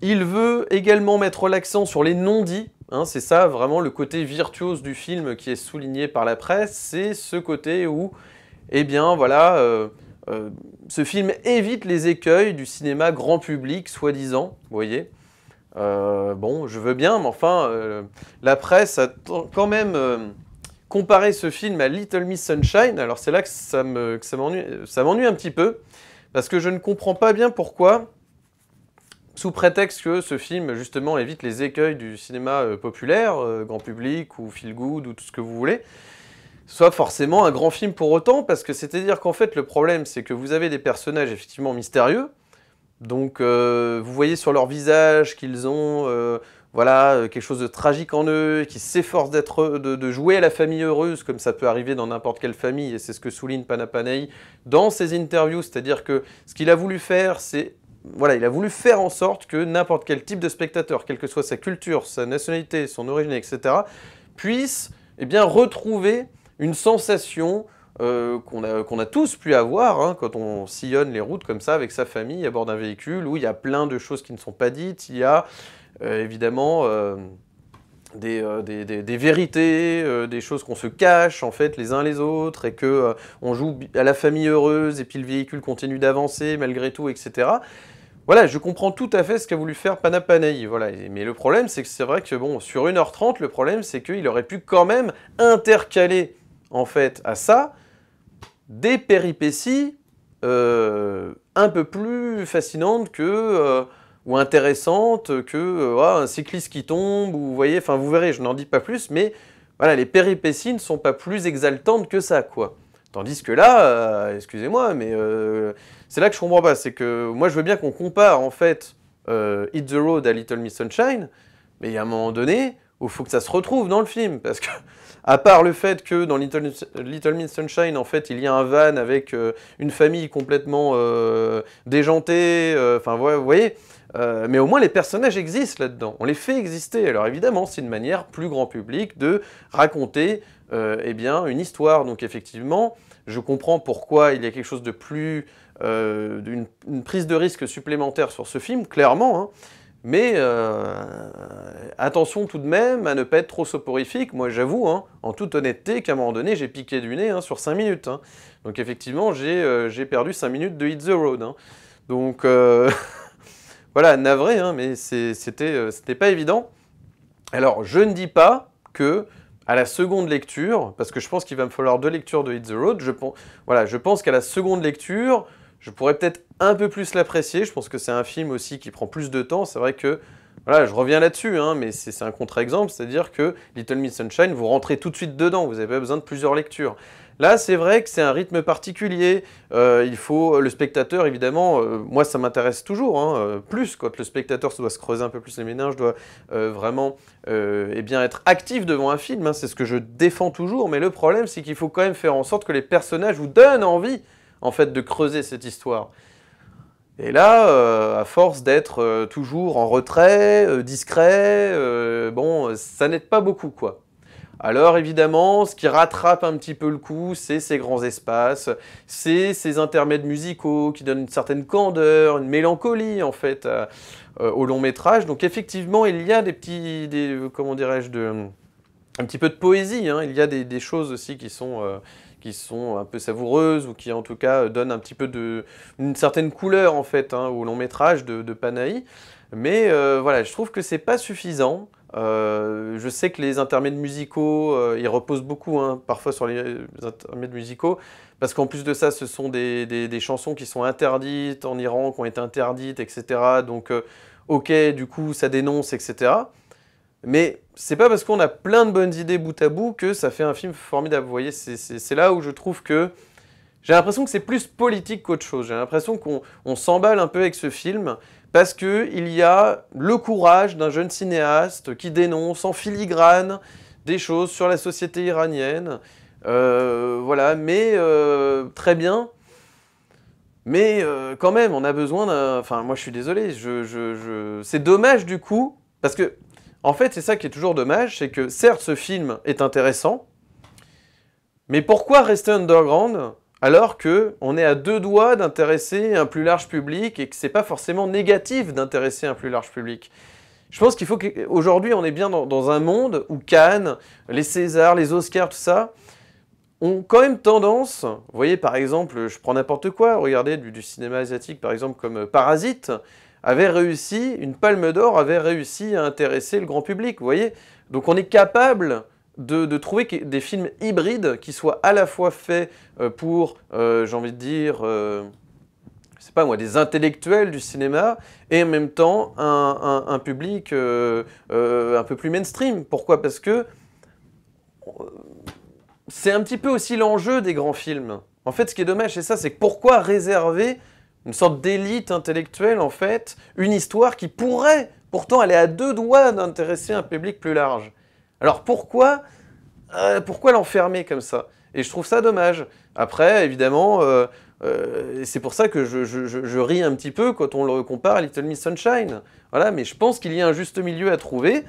Il veut également mettre l'accent sur les non-dits. Hein, c'est ça, vraiment, le côté virtuose du film qui est souligné par la presse. C'est ce côté où, eh bien, voilà, ce film évite les écueils du cinéma grand public, soi-disant, vous voyez. Bon, je veux bien, mais enfin, la presse a quand même... comparer ce film à Little Miss Sunshine, alors c'est là que ça m'ennuie un petit peu, parce que je ne comprends pas bien pourquoi, sous prétexte que ce film, justement, évite les écueils du cinéma populaire, grand public, ou feel good, ou tout ce que vous voulez, soit forcément un grand film pour autant, parce que c'est-à-dire qu'en fait, le problème, c'est que vous avez des personnages effectivement mystérieux, donc vous voyez sur leur visage qu'ils ont... voilà, quelque chose de tragique en eux, qui s'efforce de jouer à la famille heureuse, comme ça peut arriver dans n'importe quelle famille, et c'est ce que souligne Pana Panahi dans ses interviews, c'est-à-dire que ce qu'il a voulu faire, c'est... Voilà, il a voulu faire en sorte que n'importe quel type de spectateur, quelle que soit sa culture, sa nationalité, son origine, etc., puisse eh bien, retrouver une sensation qu'on a tous pu avoir hein, quand on sillonne les routes comme ça avec sa famille à bord d'un véhicule, où il y a plein de choses qui ne sont pas dites, il y a... évidemment, des vérités, des choses qu'on se cache en fait les uns les autres et que on joue à la famille heureuse et puis le véhicule continue d'avancer malgré tout, etc. Voilà, je comprends tout à fait ce qu'a voulu faire Pana Panahi, voilà. Mais le problème, c'est que c'est vrai que bon, sur 1h30, le problème, c'est qu'il aurait pu quand même intercaler en fait à ça des péripéties un peu plus fascinante que ou intéressante que un cycliste qui tombe, ou vous voyez, enfin vous verrez, je n'en dis pas plus, mais voilà, les péripéties ne sont pas plus exaltantes que ça, quoi. Tandis que là, excusez-moi, mais c'est là que je comprends pas, c'est que moi je veux bien qu'on compare en fait Hit the Road à Little Miss Sunshine, mais il y a un moment donné où il faut que ça se retrouve dans le film, parce que à part le fait que dans Little Miss Sunshine, en fait, il y a un van avec une famille complètement déjantée, enfin, vous voyez, mais au moins les personnages existent là-dedans, on les fait exister. Alors évidemment, c'est une manière plus grand public de raconter eh bien, une histoire. Donc effectivement, je comprends pourquoi il y a quelque chose de plus... une prise de risque supplémentaire sur ce film, clairement, hein. Mais attention tout de même à ne pas être trop soporifique. Moi j'avoue, hein, en toute honnêteté, qu'à un moment donné, j'ai piqué du nez hein, sur 5 minutes. Hein. Donc effectivement, j'ai perdu 5 minutes de Hit the Road. Hein. Donc voilà, navré, hein, mais c'était pas évident. Alors je ne dis pas que à la seconde lecture, parce que je pense qu'il va me falloir 2 lectures de Hit the Road, je pense qu'à la seconde lecture, je pourrais peut-être un peu plus l'apprécier. Je pense que c'est un film aussi qui prend plus de temps. C'est vrai que, voilà, je reviens là-dessus, hein, mais c'est un contre-exemple, c'est-à-dire que Little Miss Sunshine, vous rentrez tout de suite dedans, vous n'avez pas besoin de plusieurs lectures. Là, c'est vrai que c'est un rythme particulier. Il faut le spectateur, évidemment, moi ça m'intéresse toujours, hein, plus quand le spectateur doit se creuser un peu plus les méninges, doit vraiment eh bien, être actif devant un film. Hein, c'est ce que je défends toujours, mais le problème, c'est qu'il faut quand même faire en sorte que les personnages vous donnent envie, en fait, de creuser cette histoire. Et là, à force d'être toujours en retrait, discret, bon, ça n'aide pas beaucoup, quoi. Alors évidemment, ce qui rattrape un petit peu le coup, c'est ces grands espaces, c'est ces intermèdes musicaux qui donnent une certaine candeur, une mélancolie, en fait, au long métrage. Donc effectivement, il y a comment dirais-je, un petit peu de poésie, hein. Il y a des choses aussi qui sont un peu savoureuses ou qui en tout cas donnent un petit peu une certaine couleur en fait hein, au long métrage de Panahi. Mais voilà, je trouve que c'est pas suffisant. Je sais que les intermèdes musicaux, ils reposent beaucoup hein, parfois sur les intermèdes musicaux, parce qu'en plus de ça, ce sont des chansons qui sont interdites en Iran, qui ont été interdites, etc. Donc ok, du coup, ça dénonce, etc. Mais c'est pas parce qu'on a plein de bonnes idées bout à bout que ça fait un film formidable. Vous voyez, c'est là où je trouve que j'ai l'impression que c'est plus politique qu'autre chose. J'ai l'impression qu'on s'emballe un peu avec ce film parce qu'il y a le courage d'un jeune cinéaste qui dénonce en filigrane des choses sur la société iranienne. Voilà, mais très bien. Mais quand même, on a besoin d'un... Enfin, moi je suis désolé, c'est dommage du coup, parce que en fait, c'est ça qui est toujours dommage, c'est que certes, ce film est intéressant, mais pourquoi rester underground alors qu'on est à 2 doigts d'intéresser un plus large public et que c'est pas forcément négatif d'intéresser un plus large public? Je pense qu'il faut qu'aujourd'hui, on est bien dans un monde où Cannes, les Césars, les Oscars, tout ça, ont quand même tendance, vous voyez par exemple, je prends n'importe quoi, regardez du cinéma asiatique par exemple comme Parasite, avait réussi, une Palme d'Or avait réussi à intéresser le grand public, vous voyez. Donc on est capable de trouver des films hybrides qui soient à la fois faits pour, j'ai envie de dire, je sais pas moi, des intellectuels du cinéma, et en même temps un public un peu plus mainstream. Pourquoi? Parce que c'est un petit peu aussi l'enjeu des grands films. En fait, ce qui est dommage, c'est ça, c'est que pourquoi réserver une sorte d'élite intellectuelle, en fait, une histoire qui pourrait pourtant aller à 2 doigts d'intéresser un public plus large. Alors pourquoi l'enfermer comme ça? Et je trouve ça dommage. Après, évidemment, c'est pour ça que je ris un petit peu quand on le compare à Little Miss Sunshine. Voilà, mais je pense qu'il y a un juste milieu à trouver.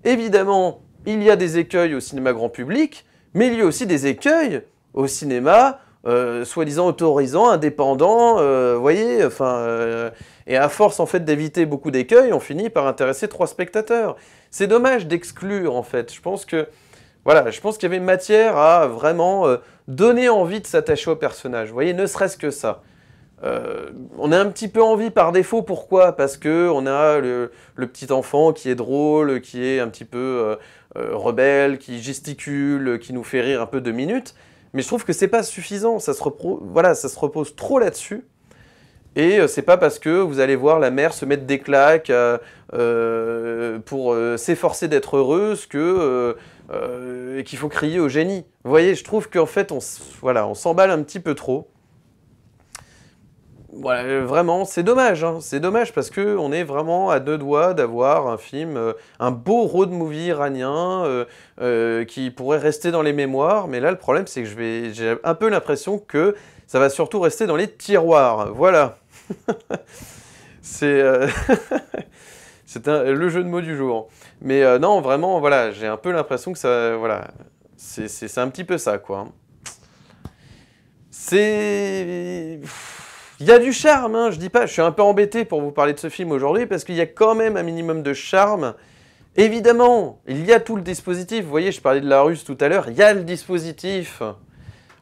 Évidemment, il y a des écueils au cinéma grand public, mais il y a aussi des écueils au cinéma soi-disant autorisant, indépendant, voyez, enfin, et à force en fait d'éviter beaucoup d'écueils, on finit par intéresser 3 spectateurs. C'est dommage d'exclure en fait. Je pense que voilà, je pense qu'il y avait matière à vraiment donner envie de s'attacher au personnage. Vous voyez, ne serait-ce que ça. On a un petit peu envie par défaut, pourquoi? Parce que on a le petit enfant qui est drôle, qui est un petit peu rebelle, qui gesticule, qui nous fait rire un peu 2 minutes. Mais je trouve que c'est pas suffisant, voilà, ça se repose trop là-dessus. Et c'est pas parce que vous allez voir la mère se mettre des claques pour s'efforcer d'être heureuse qu'il faut crier au génie. Vous voyez, je trouve qu'en fait, voilà, on s'emballe un petit peu trop. Voilà, vraiment, c'est dommage, hein. C'est dommage parce qu'on est vraiment à deux doigts d'avoir un film, un beau road movie iranien qui pourrait rester dans les mémoires. Mais là, le problème, c'est que j'ai un peu l'impression que ça va surtout rester dans les tiroirs. Voilà. C'est le jeu de mots du jour. Mais non, vraiment, voilà, j'ai un peu l'impression que ça, voilà, c'est un petit peu ça, quoi. Il y a du charme, hein, je dis pas, je suis un peu embêté pour vous parler de ce film aujourd'hui, parce qu'il y a quand même un minimum de charme. Évidemment, il y a tout le dispositif, vous voyez, je parlais de la Russe tout à l'heure, il y a le dispositif.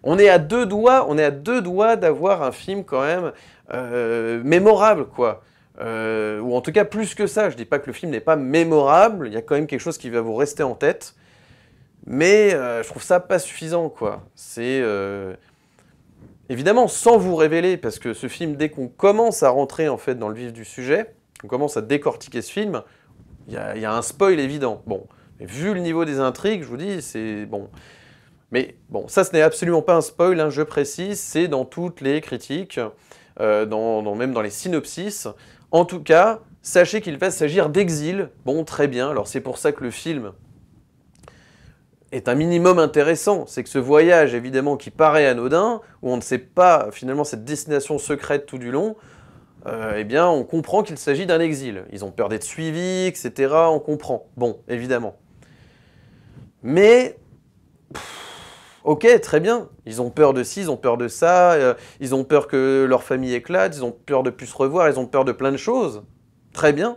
On est à deux doigts d'avoir un film quand même mémorable, quoi. Ou en tout cas plus que ça, je dis pas que le film n'est pas mémorable, il y a quand même quelque chose qui va vous rester en tête. Mais je trouve ça pas suffisant, quoi. C'est... Évidemment, sans vous révéler, parce que ce film, dès qu'on commence à rentrer en fait dans le vif du sujet, on commence à décortiquer ce film, il y a un spoil évident. Bon, mais vu le niveau des intrigues, je vous dis, c'est bon. Mais bon, ça, ce n'est absolument pas un spoil, hein, je précise, c'est dans toutes les critiques, même dans les synopsis. En tout cas, sachez qu'il va s'agir d'exil. Bon, très bien, alors c'est pour ça que le film est un minimum intéressant. C'est que ce voyage, évidemment, qui paraît anodin, où on ne sait pas, finalement, cette destination secrète tout du long, eh bien, on comprend qu'il s'agit d'un exil. Ils ont peur d'être suivis, etc., on comprend. Bon, évidemment. Mais... ok, très bien. Ils ont peur de ci, ils ont peur de ça, ils ont peur que leur famille éclate, ils ont peur de plus se revoir, ils ont peur de plein de choses. Très bien.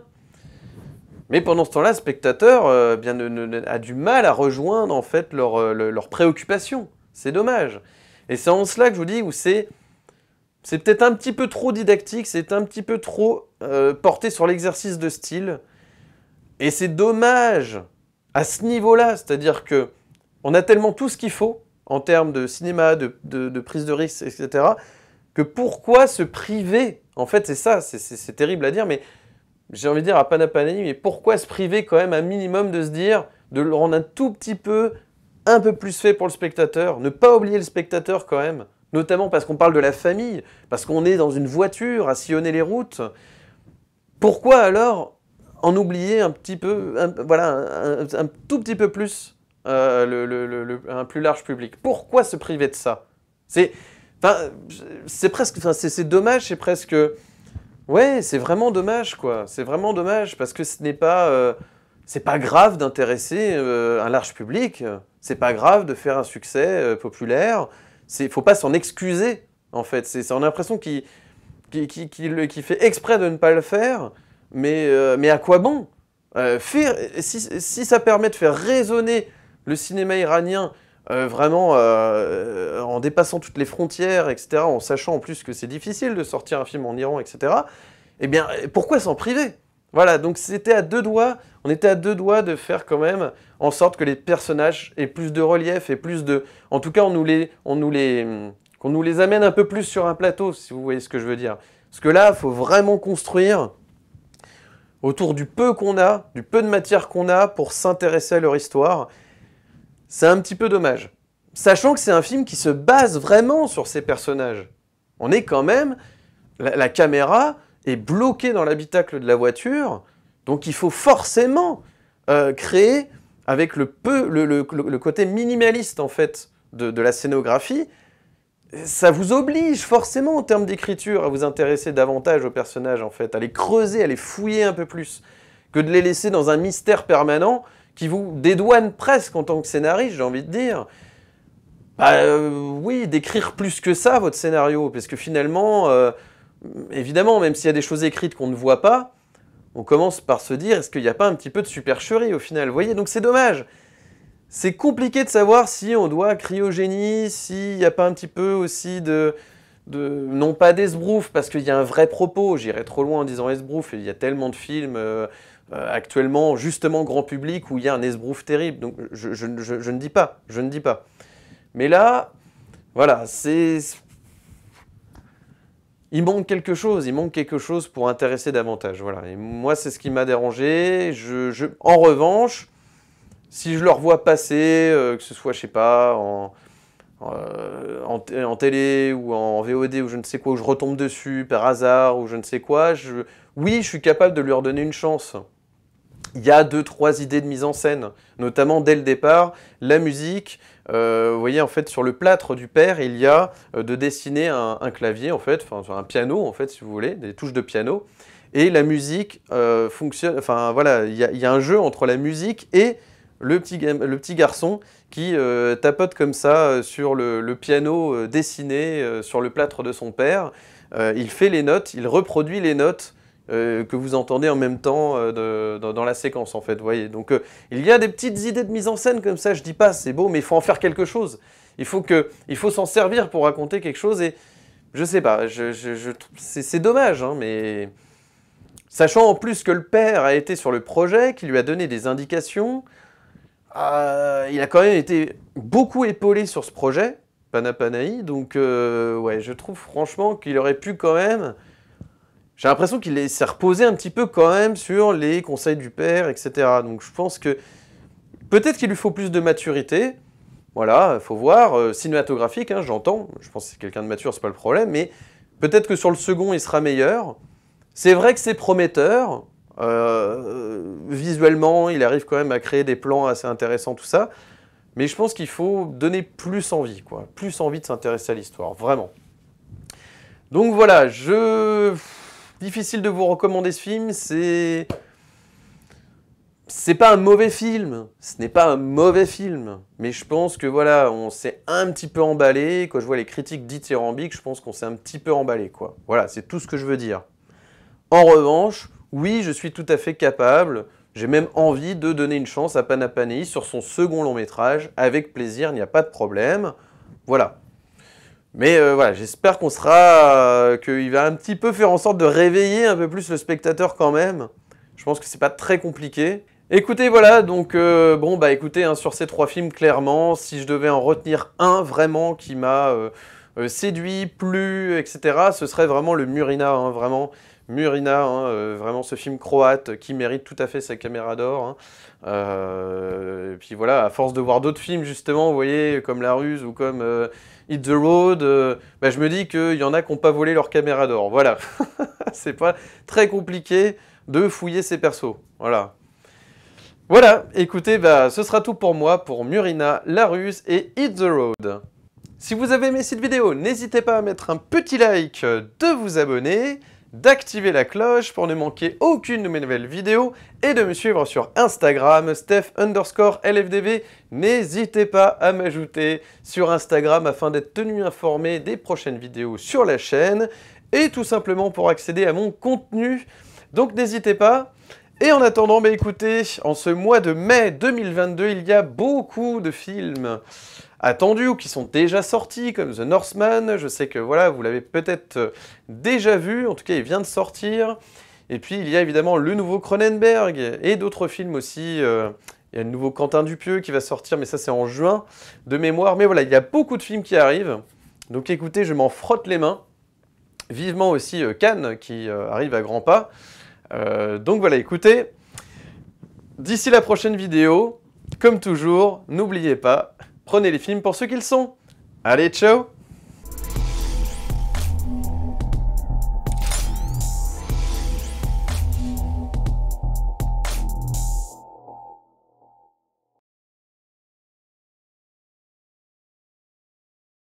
Mais pendant ce temps-là, le spectateur a du mal à rejoindre en fait leurs préoccupations. C'est dommage. Et c'est en cela que je vous dis où c'est peut-être un petit peu trop didactique, c'est un petit peu trop porté sur l'exercice de style. Et c'est dommage à ce niveau-là, c'est-à-dire que on a tellement tout ce qu'il faut en termes de cinéma, de prise de risque, etc., que pourquoi se priver? En fait, c'est ça, c'est terrible à dire, mais j'ai envie de dire à Panapanani, mais pourquoi se priver quand même un minimum de se dire, de le rendre un tout petit peu, un peu plus fait pour le spectateur, ne pas oublier le spectateur quand même, notamment parce qu'on parle de la famille, parce qu'on est dans une voiture à sillonner les routes. Pourquoi alors en oublier un petit peu, un tout petit peu plus un plus large public? Pourquoi se priver de ça? C'est presque, c'est dommage, c'est presque... Ouais, c'est vraiment dommage, quoi. C'est vraiment dommage, parce que ce n'est pas... c'est pas grave d'intéresser un large public, c'est pas grave de faire un succès populaire, faut pas s'en excuser, en fait. On a l'impression qu'il fait exprès de ne pas le faire, mais à quoi bon? Si ça permet de faire résonner le cinéma iranien vraiment en dépassant toutes les frontières, etc., en sachant en plus que c'est difficile de sortir un film en Iran, etc., eh bien, pourquoi s'en priver? Voilà, donc on était à deux doigts de faire quand même en sorte que les personnages aient plus de relief et plus de... En tout cas, qu'on nous les amène un peu plus sur un plateau, si vous voyez ce que je veux dire. Parce que là, il faut vraiment construire autour du peu qu'on a, du peu de matière qu'on a pour s'intéresser à leur histoire. C'est un petit peu dommage. Sachant que c'est un film qui se base vraiment sur ces personnages. On est quand même... La caméra est bloquée dans l'habitacle de la voiture, donc il faut forcément créer, avec le côté minimaliste en fait de la scénographie, ça vous oblige forcément en termes d'écriture à vous intéresser davantage aux personnages en fait, à les creuser, à les fouiller un peu plus, que de les laisser dans un mystère permanent qui vous dédouane presque en tant que scénariste, j'ai envie de dire. Oui, d'écrire plus que ça votre scénario, parce que finalement, évidemment, même s'il y a des choses écrites qu'on ne voit pas, on commence par se dire, est-ce qu'il n'y a pas un petit peu de supercherie au final? Vous voyez, donc c'est dommage. C'est compliqué de savoir si on doit crier au génie, s'il n'y a pas un petit peu aussi non pas d'esbrouf, parce qu'il y a un vrai propos, j'irais trop loin en disant esbrouf, et il y a tellement de films actuellement, justement grand public, où il y a un esbrouf terrible, donc je ne dis pas, Mais là, Voilà, il manque quelque chose pour intéresser davantage. Voilà. Et moi, c'est ce qui m'a dérangé. En revanche, si je le revois passer, que ce soit, je sais pas, en télé ou en VOD ou je ne sais quoi, où je retombe dessus par hasard ou je ne sais quoi, oui, je suis capable de lui redonner une chance. Il y a 2-3 idées de mise en scène, notamment dès le départ, la musique. Vous voyez, en fait, sur le plâtre du père, il y a de dessiner un clavier, en fait, enfin un piano, en fait, si vous voulez, des touches de piano. Et la musique fonctionne, enfin voilà, il y a un jeu entre la musique et le petit garçon qui tapote comme ça sur le piano dessiné sur le plâtre de son père. Il fait les notes, il reproduit les notes que vous entendez en même temps dans la séquence, en fait, vous voyez. Donc, il y a des petites idées de mise en scène comme ça, je dis pas, c'est beau, mais il faut en faire quelque chose. Il faut s'en servir pour raconter quelque chose, et je sais pas, c'est dommage, hein, mais... Sachant en plus que le père a été sur le projet, qui lui a donné des indications, il a quand même été beaucoup épaulé sur ce projet, Panapanaï, donc ouais, je trouve franchement qu'il aurait pu quand même... J'ai l'impression qu'il s'est reposé un petit peu quand même sur les conseils du père, etc. Donc je pense que peut-être qu'il lui faut plus de maturité. Voilà, il faut voir. Cinématographique, hein, j'entends. Je pense que c'est quelqu'un de mature, c'est pas le problème. Mais peut-être que sur le second, il sera meilleur. C'est vrai que c'est prometteur. Visuellement, il arrive quand même à créer des plans assez intéressants, tout ça. Mais je pense qu'il faut donner plus envie, quoi. Plus envie de s'intéresser à l'histoire, vraiment. Donc voilà, difficile de vous recommander ce film, c'est pas un mauvais film, ce n'est pas un mauvais film, mais je pense que voilà, on s'est un petit peu emballé, quand je vois les critiques dithyrambiques, je pense qu'on s'est un petit peu emballé, quoi. Voilà, c'est tout ce que je veux dire. En revanche, oui, je suis tout à fait capable, j'ai même envie de donner une chance à Panapanaï sur son second long métrage, avec plaisir, il n'y a pas de problème, voilà. Mais voilà, j'espère qu'il va un petit peu faire en sorte de réveiller un peu plus le spectateur quand même. Je pense que c'est pas très compliqué. Écoutez, voilà, donc bon, bah écoutez, hein, sur ces 3 films, clairement, si je devais en retenir un vraiment qui m'a séduit, plu, etc., ce serait vraiment le Murina, hein, vraiment. Murina, hein, vraiment ce film croate qui mérite tout à fait sa caméra d'or. Hein. Et puis voilà, à force de voir d'autres films justement, vous voyez, comme La Ruse ou comme Hit the Road, bah, je me dis qu'il y en a qui n'ont pas volé leur caméra d'or. Voilà, c'est pas très compliqué de fouiller ces persos. Voilà. Voilà, écoutez, bah, ce sera tout pour moi, pour Murina, La Ruse et Hit the Road. Si vous avez aimé cette vidéo, n'hésitez pas à mettre un petit like, de vous abonner, d'activer la cloche pour ne manquer aucune de mes nouvelles vidéos et de me suivre sur Instagram, Steph_LFDV. N'hésitez pas à m'ajouter sur Instagram afin d'être tenu informé des prochaines vidéos sur la chaîne et tout simplement pour accéder à mon contenu. Donc n'hésitez pas. Et en attendant, bah écoutez, en ce mois de mai 2022, il y a beaucoup de films attendus ou qui sont déjà sortis, comme The Northman. Je sais que voilà, vous l'avez peut-être déjà vu, en tout cas il vient de sortir. Et puis il y a évidemment le nouveau Cronenberg et d'autres films aussi. Il y a le nouveau Quentin Dupieux qui va sortir, mais ça c'est en juin de mémoire. Mais voilà, il y a beaucoup de films qui arrivent. Donc écoutez, je m'en frotte les mains. Vivement aussi Cannes qui arrive à grands pas. Donc voilà, écoutez, d'ici la prochaine vidéo, comme toujours, n'oubliez pas, prenez les films pour ce qu'ils sont. Allez, ciao!